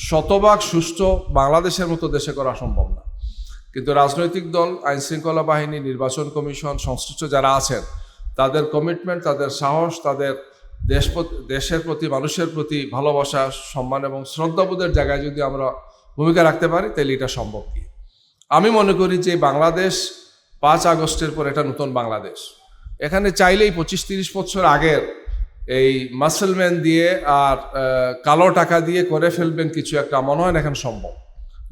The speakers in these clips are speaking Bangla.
শতভাগ সুষ্ঠু বাংলাদেশের মতো দেশে করা সম্ভব না। কিন্তু রাজনৈতিক দল, আইনশৃঙ্খলা বাহিনী, নির্বাচন কমিশন, সংশ্লিষ্ট যারা আছেন তাদের কমিটমেন্ট, তাদের সাহস, তাদের দেশের প্রতি, মানুষের প্রতি ভালোবাসা, সম্মান এবং শ্রদ্ধাবোধের জায়গায় যদি আমরা ভূমিকা রাখতে পারি তাহলে এটা সম্ভব কি। আমি মনে করি যে বাংলাদেশ 5 আগস্টের পর এটা নতুন বাংলাদেশ। এখানে চাইলেই 25-30 বছর আগের এই মাসলম্যান দিয়ে আর কালো টাকা দিয়ে করে ফেলবেন কিছু একটা, মনে হয় না এখন সম্ভব।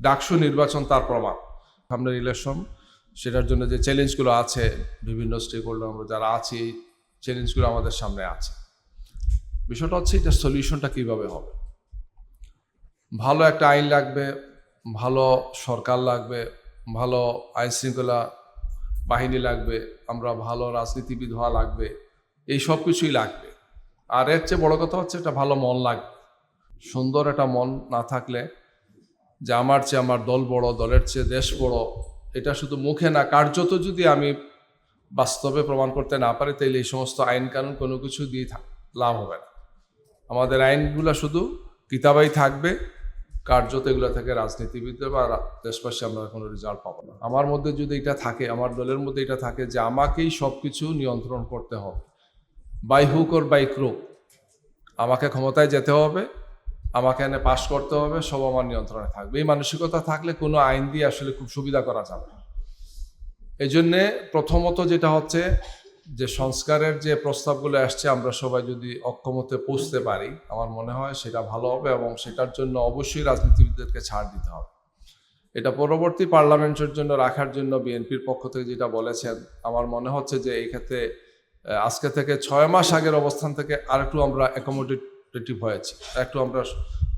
ডাকসু নির্বাচন তার প্রমাণ। সামনের ইলেকশন, সেটার জন্য যে চ্যালেঞ্জগুলো আছে, বিভিন্ন স্টেক হোল্ডার আমরা যারা আছি, চ্যালেঞ্জগুলো আমাদের সামনে আছে। বিষয়টা হচ্ছে এটা সলিউশনটা কিভাবে হবে। ভালো একটা আইন লাগবে, ভালো সরকার লাগবে, ভালো আইন শৃঙ্খলা বাহিনী লাগবে, আমরা ভালো রাজনীতিবিদ হওয়া লাগবে, এই সব কিছুই লাগবে। আর এর চেয়ে বড় কথা হচ্ছে একটা ভালো মন লাগবে। সুন্দর একটা মন না থাকলে, যে আমার চেয়ে আমার দল বড়, দলের চেয়ে দেশ বড়, এটা শুধু মুখে না কার্যত যদি আমি বাস্তবে প্রমাণ করতে না পারি তাহলে এই সমস্ত আইন কানুন কোনো কিছু দিয়ে লাভ হবে না। আমাদের আইনগুলো শুধু কিতাবাই থাকবে, কার্যত এগুলো থেকে রাজনীতিবিদদের বা দেশবাসী আমরা কোনো রেজাল্ট পাবো না। আমার মধ্যে যদি এটা থাকে, আমার দলের মধ্যে এটা থাকে যে আমাকেই সব কিছু নিয়ন্ত্রণ করতে হবে, by hook or by crook, আমাকে ক্ষমতায় যেতে হবে, আমাকে এনে পাশ করতে হবে, সব আমার নিয়ন্ত্রণে থাকবে। এই মানসিকতা থাকলে কোনো আইন দিয়ে আসলে খুব সুবিধা করা যাবে। এই জন্যে প্রথমত যেটা হচ্ছে যে সংস্কারের যে প্রস্তাবগুলো আসছে, আমরা সবাই যদি অক্ষমতে পৌঁছতে পারি আমার মনে হয় সেটা ভালো হবে, এবং সেটার জন্য অবশ্যই রাজনীতিবিদদেরকে ছাড় দিতে হবে। এটা পরবর্তী পার্লামেন্টের জন্য রাখার জন্য বিএনপির পক্ষ থেকে যেটা বলেছেন, আমার মনে হচ্ছে যে এই ক্ষেত্রে আজকে থেকে 6 মাস আগের অবস্থান থেকে আরেকটু আমরা অ্যাকোমোডেটিভ হয়েছি, একটু আমরা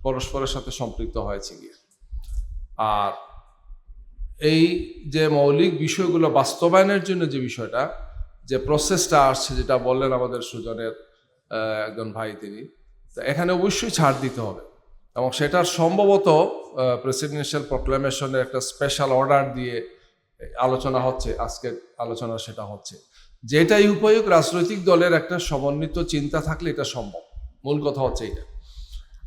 পরস্পরের সাথে সম্পৃক্ত হয়েছি গিয়ে। আর এই যে মৌলিক বিষয়গুলো বাস্তবায়নের জন্য যে বিষয়টা, যে প্রসেসটা আসছে, যেটা বললেন আমাদের সুজনের একজন ভাই, তিনি তো এখানে অবশ্যই ছাড় দিতে হবে, এবং সেটার সম্ভবত প্রেসিডেন্সিয়াল প্রক্লেমেশনের একটা স্পেশাল অর্ডার দিয়ে আলোচনা হচ্ছে, আজকের আলোচনা সেটা হচ্ছে। যেটাই উপযোগ রাজনৈতিক দলের একটা সমন্বিত চিন্তা থাকলে এটা সম্ভব। মূল কথা হচ্ছে এটা,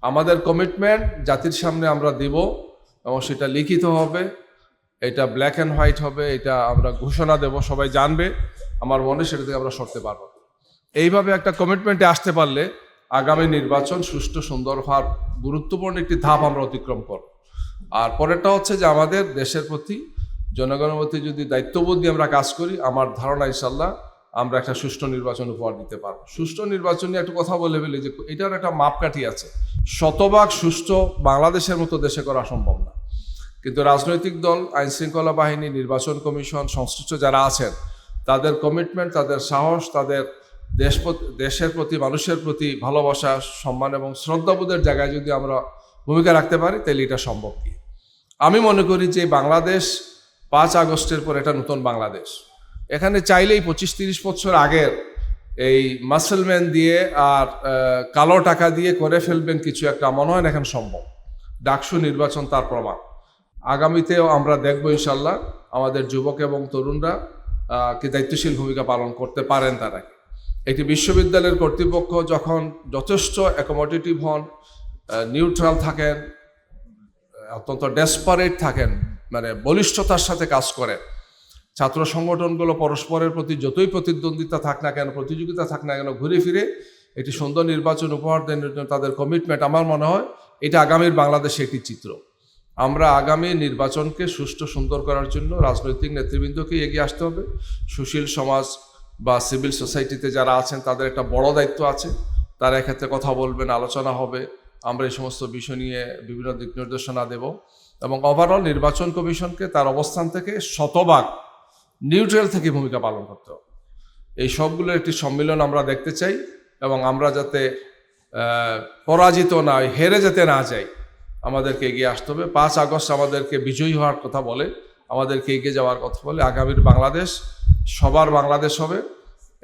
আমাদের কমিটমেন্ট জাতির সামনে আমরা দেব, এবং সেটা লিখিত হবে, এটা ব্ল্যাক অ্যান্ড হোয়াইট হবে, এটা আমরা ঘোষণা দেব, সবাই জানবে। আমার মনে সেটা থেকে আমরা সরতে পারবো। এইভাবে একটা কমিটমেন্টে আসতে পারলে আগামী নির্বাচন সুষ্ঠু সুন্দর হওয়ার গুরুত্বপূর্ণ একটি ধাপ আমরা অতিক্রম করব। আর পরেরটা হচ্ছে যে আমাদের দেশের প্রতি, জনগণের প্রতি যদি দায়িত্ববোধ দিয়ে আমরা কাজ করি, আমার ধারণা ইনশাল্লাহ আমরা একটা সুষ্ঠু নির্বাচন উপহার দিতে পারবো। সুষ্ঠু নির্বাচন নিয়ে একটা কথা বলে ফেলি যে এটার একটা মাপকাঠি আছে। শতভাগ সুষ্ঠু বাংলাদেশের মতো দেশে করা সম্ভব না। কিন্তু রাজনৈতিক দল, আইনশৃঙ্খলা বাহিনী, নির্বাচন কমিশন, সংশ্লিষ্ট যারা আছেন তাদের কমিটমেন্ট, তাদের সাহস, তাদের দেশের প্রতি, মানুষের প্রতি ভালোবাসা, সম্মান এবং শ্রদ্ধাবোধের জায়গায় যদি আমরা ভূমিকা রাখতে পারি তাহলে এটা সম্ভব কি। আমি মনে করি যে বাংলাদেশ 5 আগস্টের পর এটা নতুন বাংলাদেশ। এখানে চাইলেই 25-30 বছর আগের এই মাসলম্যান দিয়ে আর কালো টাকা দিয়ে করে ফেলবেন কিছু একটা, মনে হয় না এখন সম্ভব। ডাকসু নির্বাচন তার প্রমাণ। আগামীতেও আমরা দেখব ইনশাল্লাহ আমাদের যুবক এবং তরুণরা কি দায়িত্বশীল ভূমিকা পালন করতে পারেন। তারা একটি বিশ্ববিদ্যালয়ের কর্তৃপক্ষ যখন যথেষ্ট অ্যাকোমোডেটিভ হন, নিউট্রাল থাকেন, অত্যন্ত ডেসপারেট থাকেন, মানে বলিষ্ঠতার সাথে কাজ করেন, ছাত্র সংগঠনগুলো পরস্পরের প্রতি যতই প্রতিদ্বন্দ্বিতা থাক না কেন, প্রতিযোগিতা থাক না কেন, ঘুরে ফিরে একটি সুন্দর নির্বাচন উপহার দেওয়ার জন্য তাদের কমিটমেন্ট, আমার মনে হয় এটা আগামীর বাংলাদেশে একটি চিত্র। আমরা আগামী নির্বাচনকে সুষ্ঠু সুন্দর করার জন্য রাজনৈতিক নেতৃবৃন্দকে এগিয়ে আসতে হবে। সুশীল সমাজ বা সিভিল সোসাইটিতে যারা আছেন তাদের একটা বড় দায়িত্ব আছে, তারা এক্ষেত্রে কথা বলবেন, আলোচনা হবে, আমরা এই সমস্ত বিষয় নিয়ে বিভিন্ন দিক নির্দেশনা দেব, এবং ওভারঅল নির্বাচন কমিশনকে তার অবস্থান থেকে শতভাগ নিউট্রাল থেকে ভূমিকা পালন করতে হবে। এই সবগুলোর একটি সম্মিলন আমরা দেখতে চাই, এবং আমরা যাতে পরাজিত না, হেরে যেতে না যাই, আমাদেরকে এগিয়ে আসতে হবে। 5 আগস্ট আমাদেরকে বিজয়ী হওয়ার কথা বলে, আমাদেরকে এগিয়ে যাওয়ার কথা বলে। আগামীর বাংলাদেশ সবার বাংলাদেশ হবে।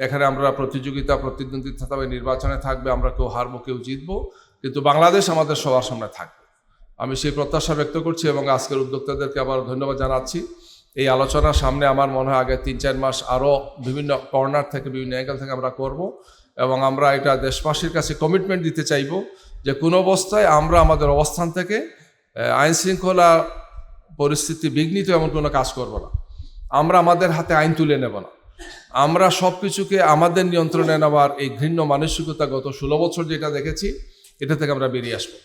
এখানে আমরা প্রতিযোগিতা, প্রতিদ্বন্দ্বিতা তবে নির্বাচনে থাকবে, আমরা কেউ হারবো কেউ জিতবো, কিন্তু বাংলাদেশ আমাদের সবার সামনে থাকবে। আমি সেই প্রত্যাশা ব্যক্ত করছি, এবং আজকের উদ্যোক্তাদেরকে আবার ধন্যবাদ জানাচ্ছি। এই আলোচনার সামনে আমার মনে হয় আগে 3-4 মাস আরও বিভিন্ন কর্নার থেকে, বিভিন্ন অ্যাঙ্গেল থেকে আমরা করব, এবং আমরা এটা দেশবাসীর কাছে কমিটমেন্ট দিতে চাইব যে কোনো অবস্থায় আমরা আমাদের অবস্থান থেকে আইন শৃঙ্খলা পরিস্থিতি বিঘ্নিত এমন কোনো কাজ করব না। আমরা আমাদের হাতে আইন তুলে নেব না। আমরা সব কিছুকে আমাদের নিয়ন্ত্রণে নেওয়ার এই ঘৃণ্য মানসিকতা গত 16 বছর যেটা দেখেছি, এটা থেকে আমরা বেরিয়ে আসবো।